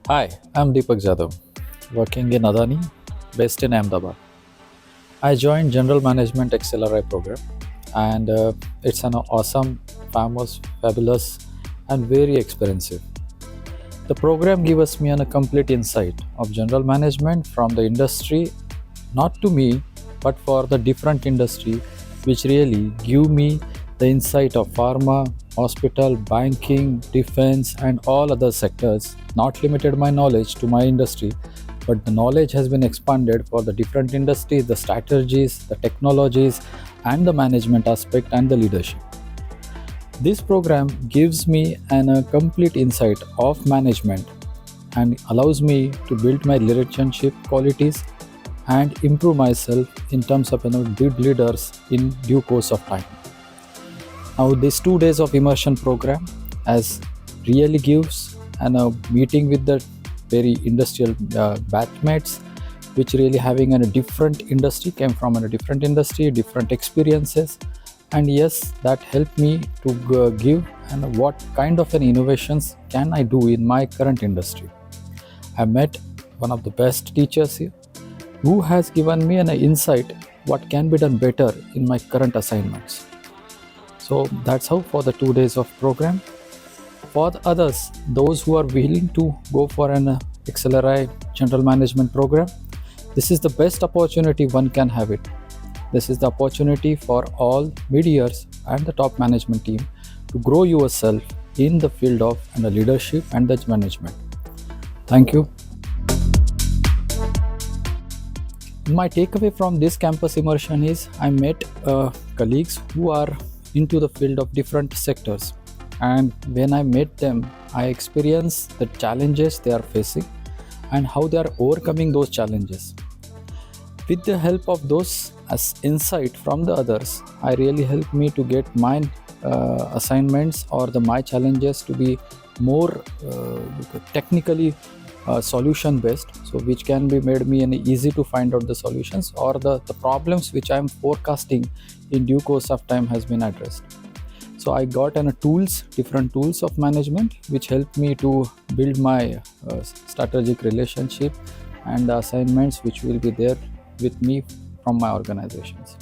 Hi, I'm Deepak Jadhav, working in Adani, based in Ahmedabad. I joined General Management XLRI program, and it's an awesome, famous, fabulous, and very expensive. The program gives me a complete insight of general management from the industry, not to me, but for the different industry, which really give me the insight of pharma, hospital, banking, defense, and all other sectors. Not limited my knowledge to my industry, but the knowledge has been expanded for the different industries, the strategies, the technologies, and the management aspect and the leadership. This program gives me a complete insight of management and allows me to build my leadership qualities and improve myself in terms of good leaders in due course of time. Now, this 2 days of immersion program as really gives a meeting with the very industrial batchmates, which really having a different industry, came from a different industry, different experiences, and yes, that helped me to give and what kind of an innovations can I do in my current industry. I met one of the best teachers here who has given me an insight what can be done better in my current assignments. So that's how for the 2 days of program. For the others, those who are willing to go for an XLRI general management program, this is the best opportunity one can have it. This is the opportunity for all mid-years and the top management team to grow yourself in the field of leadership and the management. Thank you. My takeaway from this campus immersion is I met colleagues who are into the field of different sectors, and when I met them, I experienced the challenges they are facing and how they are overcoming those challenges. With the help of those as insight from the others, I really helped me to get my assignments or my challenges to be more technically solution based, so which can be made me easy to find out the solutions or the problems which I am forecasting in due course of time has been addressed. So I got different tools of management which helped me to build my strategic relationship and the assignments which will be there with me from my organizations.